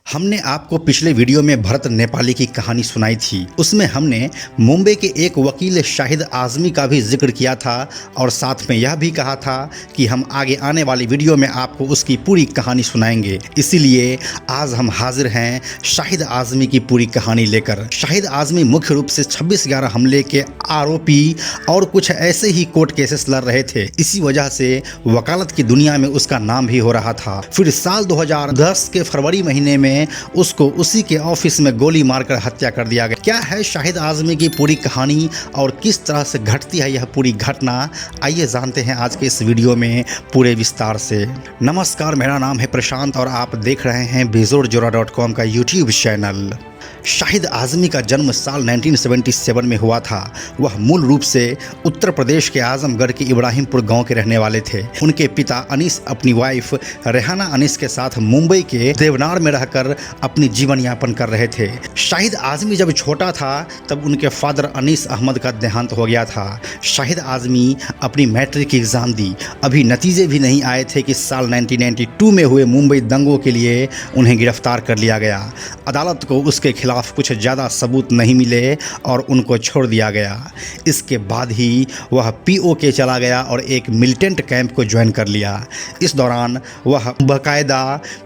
हमने आपको पिछले वीडियो में भरत नेपाली की कहानी सुनाई थी। उसमें हमने मुंबई के एक वकील शाहिद आज़मी का भी जिक्र किया था और साथ में यह भी कहा था कि हम आगे आने वाली वीडियो में आपको उसकी पूरी कहानी सुनाएंगे। इसीलिए आज हम हाजिर हैं शाहिद आज़मी की पूरी कहानी लेकर। शाहिद आज़मी मुख्य रूप से 26/11 हमले के आरोपी और कुछ ऐसे ही कोर्ट केसेस लड़ रहे थे। इसी वजह से वकालत की दुनिया में उसका नाम भी हो रहा था। फिर साल 2010 के फरवरी महीने में उसको उसी के ऑफिस में गोली मारकर हत्या कर दिया गया। क्या है शाहिद आज़मी की पूरी कहानी और किस तरह से घटती है यह पूरी घटना, आइए जानते हैं आज के इस वीडियो में पूरे विस्तार से। नमस्कार, मेरा नाम है प्रशांत और आप देख रहे हैं बेजोरजोरा.com का यूट्यूब चैनल। शाहिद आज़मी का जन्म साल 1977 में हुआ था। वह मूल रूप से उत्तर प्रदेश के आजमगढ़ के इब्राहिमपुर गांव के रहने वाले थे। उनके पिता अनीस अपनी वाइफ रेहाना अनीस के साथ मुंबई के देवनार में रहकर अपनी जीवन यापन कर रहे थे। शाहिद आज़मी जब छोटा था तब उनके फादर अनीस अहमद का देहांत हो गया था। शाहिद आज़मी अपनी मैट्रिक की एग्ज़ाम दी, अभी नतीजे भी नहीं आए थे कि साल 1992 में हुए मुंबई दंगों के लिए उन्हें गिरफ्तार कर लिया गया। अदालत को उसके खिलाफ कुछ ज़्यादा सबूत नहीं मिले और उनको छोड़ दिया गया। इसके बाद ही वह पीओके चला गया और एक मिलिटेंट कैंप को ज्वाइन कर लिया। इस दौरान वह बाकायदा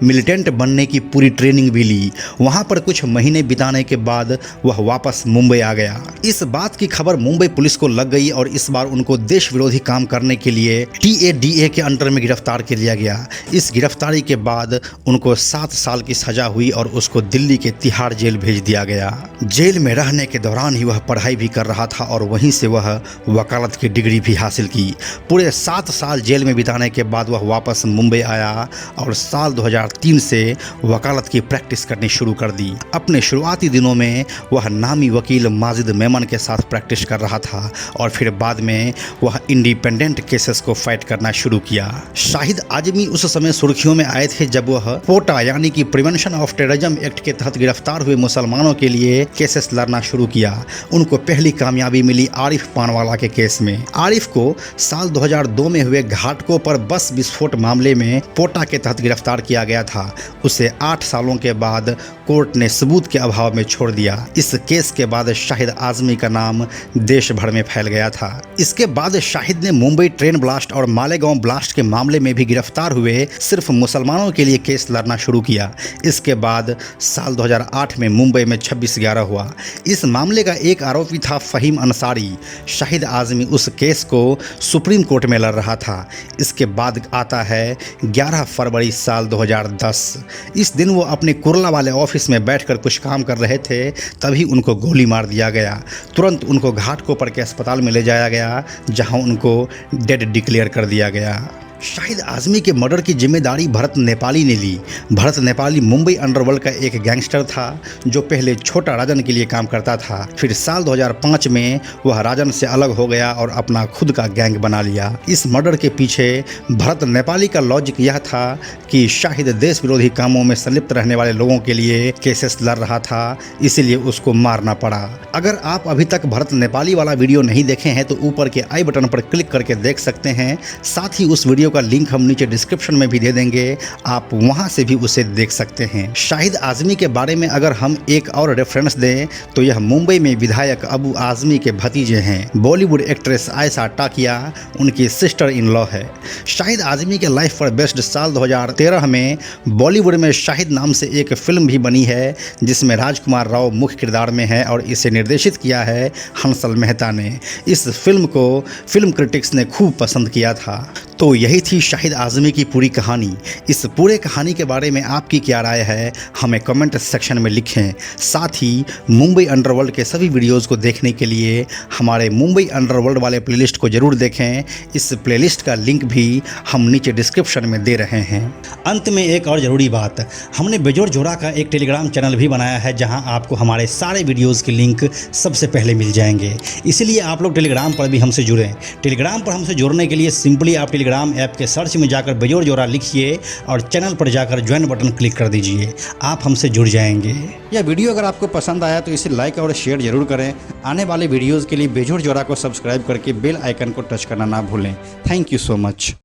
मिलिटेंट बनने की पूरी ट्रेनिंग भी ली। वहाँ पर कुछ महीने बिताने के बाद वह वापस मुंबई आ गया। इस बात की खबर मुंबई पुलिस को लग गई और इस बार उनको देश विरोधी काम करने के लिए TADA के अंडर में गिरफ्तार कर लिया गया। इस गिरफ्तारी के बाद उनको 7 साल की सजा हुई और उसको दिल्ली के तिहाड़ जेल भेज दिया गया। जेल में रहने के दौरान ही वह पढ़ाई भी कर रहा था और वहीं से वह वकालत की डिग्री भी हासिल की। पूरे 7 साल जेल में बिताने के बाद वह वापस मुंबई आया और साल 2003 से वकालत की प्रैक्टिस करनी शुरू कर दी। अपने शुरुआती दिनों में वह नामी वकील माजिद मेमन के साथ प्रैक्टिस कर रहा था और फिर बाद में वह इंडिपेंडेंट केसेस को फाइट करना शुरू किया। शाहिद आज़मी उस समय सुर्खियों में आए थे जब वह पोटा यानी कि प्रिवेंशन ऑफ टेररिज्म एक्ट के तहत गिरफ्तार हुए मुसलमानों के लिए केसेस लड़ना शुरू किया। उनको पहली कामयाबी मिली आरिफ पानवाला के केस में। आरिफ को साल 2002 में हुए घाटकों पर बस विस्फोट मामले में पोटा के तहत गिरफ्तार किया गया था। उसे 8 सालों के बाद कोर्ट ने सबूत के अभाव में छोड़ दिया। इस केस के बाद शाहिद आज़मी का नाम देश भर में फैल गया था। इसके बाद शाहिद ने मुंबई ट्रेन ब्लास्ट और मालेगांव ब्लास्ट के मामले में भी गिरफ्तार हुए सिर्फ मुसलमानों के लिए केस लड़ना शुरू किया। इसके बाद साल 2008 में मुंबई में 26/11 हुआ। इस मामले का एक आरोपी था फ़हीम अंसारी। शाहिद आज़मी उस केस को सुप्रीम कोर्ट में लड़ रहा था। इसके बाद आता है 11 फरवरी साल 2010। इस दिन वो अपने कुर्ला वाले ऑफिस में बैठकर कुछ काम कर रहे थे, तभी उनको गोली मार दिया गया। तुरंत उनको घाटकोपर के अस्पताल में ले जाया गया जहां उनको डेड डिक्लेयर कर दिया गया। शाहिद आज़मी के मर्डर की जिम्मेदारी भरत नेपाली ने ली। भरत नेपाली मुंबई अंडरवर्ल्ड का एक गैंगस्टर था जो पहले छोटा राजन के लिए काम करता था। फिर साल 2005 में वह राजन से अलग हो गया और अपना खुद का गैंग बना लिया। इस मर्डर के पीछे भरत नेपाली का लॉजिक यह था कि शाहिद देश विरोधी कामों में संलिप्त रहने वाले लोगों के लिए केसेस लड़ रहा था, इसीलिए उसको मारना पड़ा। अगर आप अभी तक भरत नेपाली वाला वीडियो नहीं देखे हैं तो ऊपर के आई बटन पर क्लिक करके देख सकते हैं। साथ ही उस वीडियो का लिंक हम नीचे डिस्क्रिप्शन में भी दे देंगे, आप वहां से भी उसे देख सकते हैं। शाहिद आज़मी के बारे में अगर हम एक और रेफरेंस दें तो यह मुंबई में विधायक अबू आज़मी के भतीजे हैं। बॉलीवुड एक्ट्रेस आयशा टाकिया उनकी सिस्टर इन लॉ है। शाहिद आज़मी के लाइफ पर बेस्ड साल 2013 में बॉलीवुड में शाहिद नाम से एक फिल्म भी बनी है जिसमें राजकुमार राव मुख्य किरदार में है और इसे निर्देशित किया है हंसल मेहता ने। इस फिल्म को फिल्म क्रिटिक्स ने खूब पसंद किया था। तो यही थी शाहिद आज़मी की पूरी कहानी। इस पूरे कहानी के बारे में आपकी क्या राय है हमें कमेंट सेक्शन में लिखें। साथ ही मुंबई अंडरवर्ल्ड के सभी वीडियोस को देखने के लिए हमारे मुंबई अंडरवर्ल्ड वाले प्लेलिस्ट को ज़रूर देखें। इस प्लेलिस्ट का लिंक भी हम नीचे डिस्क्रिप्शन में दे रहे हैं। अंत में एक और ज़रूरी बात, हमने बेजोर जोरा का एक टेलीग्राम चैनल भी बनाया है जहाँ आपको हमारे सारे वीडियोज़ के लिंक सबसे पहले मिल जाएंगे। इसलिए आप लोग टेलीग्राम पर भी हमसे जुड़ें। टेलीग्राम पर हमसे जुड़ने के लिए सिंपली आप टेलीग्राम ऐप के सर्च में जाकर बेजोर जोरा लिखिए और चैनल पर जाकर ज्वाइन बटन क्लिक कर दीजिए। आप हमसे जुड़ जाएंगे। यह वीडियो अगर आपको पसंद आया तो इसे लाइक और शेयर जरूर करें। आने वाले वीडियोज़ के लिए बेजोर जोरा को सब्सक्राइब करके बेल आइकन को टच करना ना भूलें। Thank you so much.